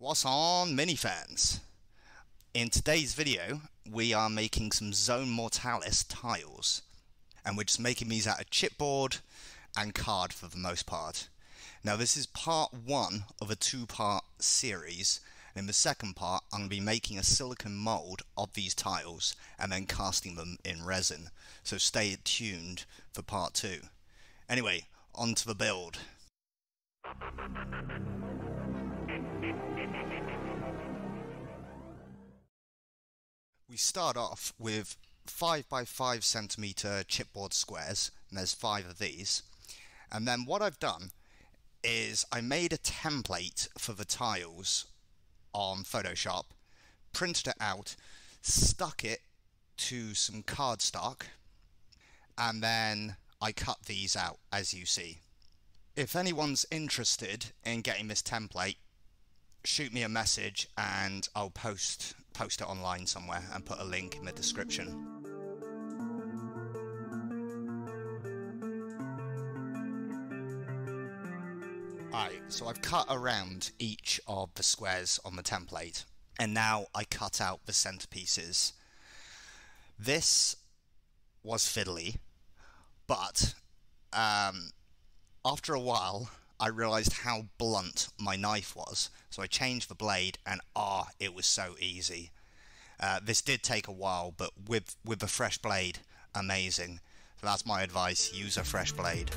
What's on, Minifans? In today's video, we are making some Zone Mortalis tiles, and we're just making these out of chipboard and card for the most part. Now this is part one of a two-part series, and in the second part I'm going to be making a silicone mould of these tiles and then casting them in resin, so stay tuned for part two. Anyway, on to the build. We start off with 5x5 centimeter chipboard squares, and there's 5 of these. And then what I've done is I made a template for the tiles on Photoshop, printed it out, stuck it to some cardstock, and then I cut these out as you see. If anyone's interested in getting this template, shoot me a message and I'll post it online somewhere and put a link in the description. Alright, so I've cut around each of the squares on the template, and now I cut out the centerpieces. This was fiddly, but after a while I realised how blunt my knife was, so I changed the blade, and it was so easy. This did take a while, but with a fresh blade, amazing. So that's my advice, use a fresh blade.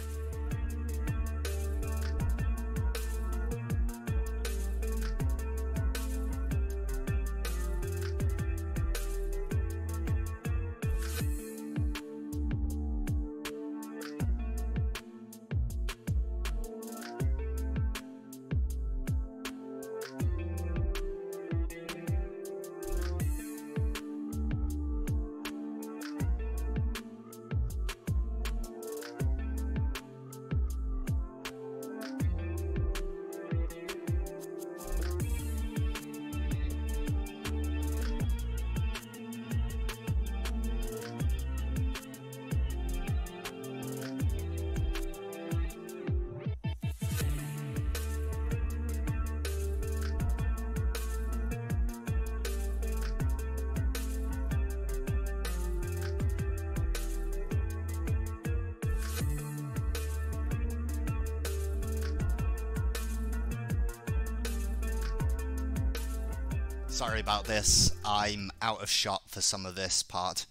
Sorry about this, I'm out of shot for some of this part.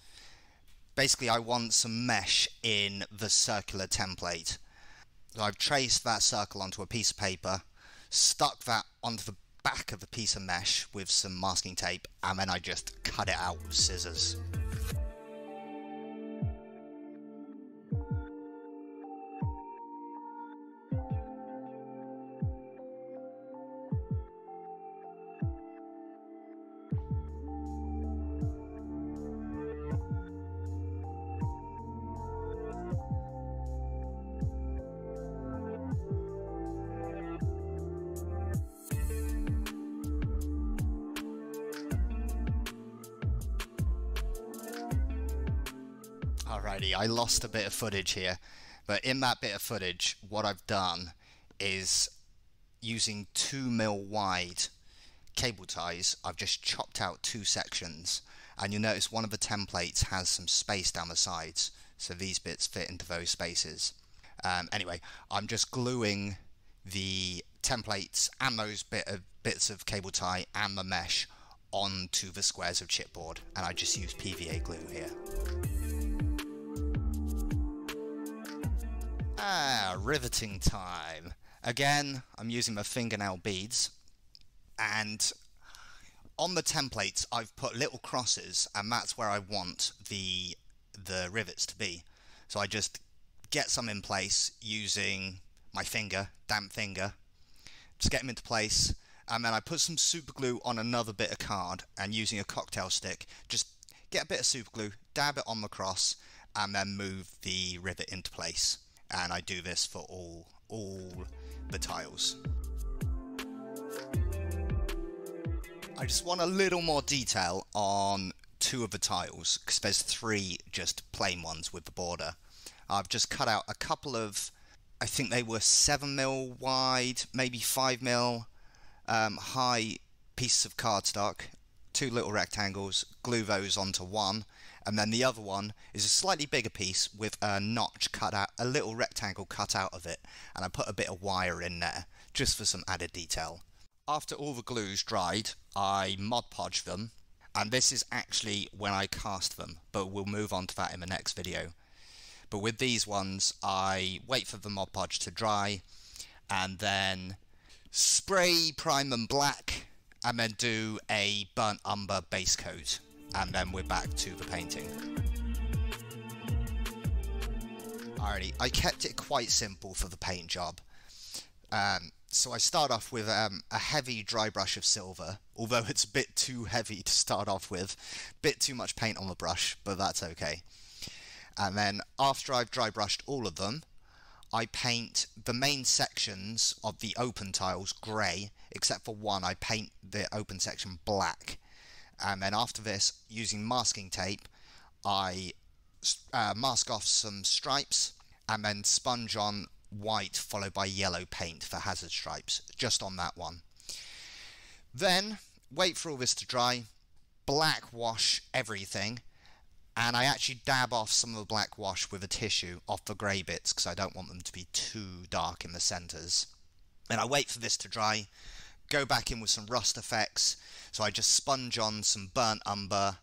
Basically I want some mesh in the circular template. So I've traced that circle onto a piece of paper, stuck that onto the back of the piece of mesh with some masking tape, and then I just cut it out with scissors. Alrighty, I lost a bit of footage here, but in that bit of footage, what I've done is using 2mm wide cable ties, I've just chopped out 2 sections, and you'll notice one of the templates has some space down the sides, so these bits fit into those spaces. Anyway, I'm just gluing the templates and those bits of cable tie and the mesh onto the squares of chipboard, and I just use PVA glue here. Riveting time. Again, I'm using my fingernail beads, and on the templates I've put little crosses, and that's where I want the rivets to be. So I just get some in place using my finger, damp finger, just get them into place, and then I put some super glue on another bit of card, and using a cocktail stick, just get a bit of super glue, dab it on the cross, and then move the rivet into place. And I do this for all the tiles. I just want a little more detail on 2 of the tiles, because there's 3 just plain ones with the border. I've just cut out a couple of, I think they were 7mm wide, maybe 5mm high pieces of cardstock, 2 little rectangles, glue those onto one, and then the other one is a slightly bigger piece with a notch cut out, a little rectangle cut out of it, and I put a bit of wire in there just for some added detail. After all the glue's dried, I Mod Podge them, and this is actually when I cast them, but we'll move on to that in the next video. But with these ones, I wait for the Mod Podge to dry, and then spray prime them black, and then do a burnt umber base coat, and then we're back to the painting. Alrighty, I kept it quite simple for the paint job. So I start off with a heavy dry brush of silver, although it's a bit too heavy to start off with. Bit too much paint on the brush, but that's okay. And then after I've dry brushed all of them, I paint the main sections of the open tiles grey, except for one. I paint the open section black. And then after this, using masking tape, I mask off some stripes and then sponge on white followed by yellow paint for hazard stripes, just on that one. Then wait for all this to dry, black wash everything, and I actually dab off some of the black wash with a tissue off the grey bits because I don't want them to be too dark in the centres. Then I wait for this to dry, go back in with some rust effects, so I just sponge on some burnt umber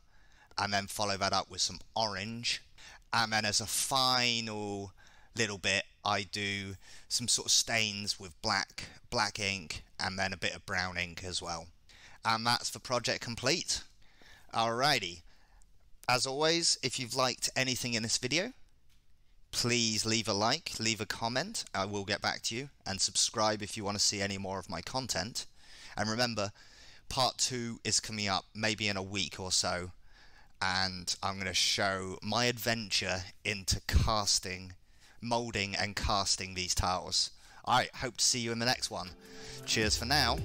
and then follow that up with some orange, and then as a final little bit I do some sort of stains with black ink and then a bit of brown ink as well. And that's the project complete. Alrighty, as always, if you've liked anything in this video, please leave a like, leave a comment, I will get back to you, and subscribe if you want to see any more of my content. And remember, part 2 is coming up maybe in a week or so, and I'm going to show my adventure into casting, moulding and casting these tiles. Alright, hope to see you in the next one. Cheers for now.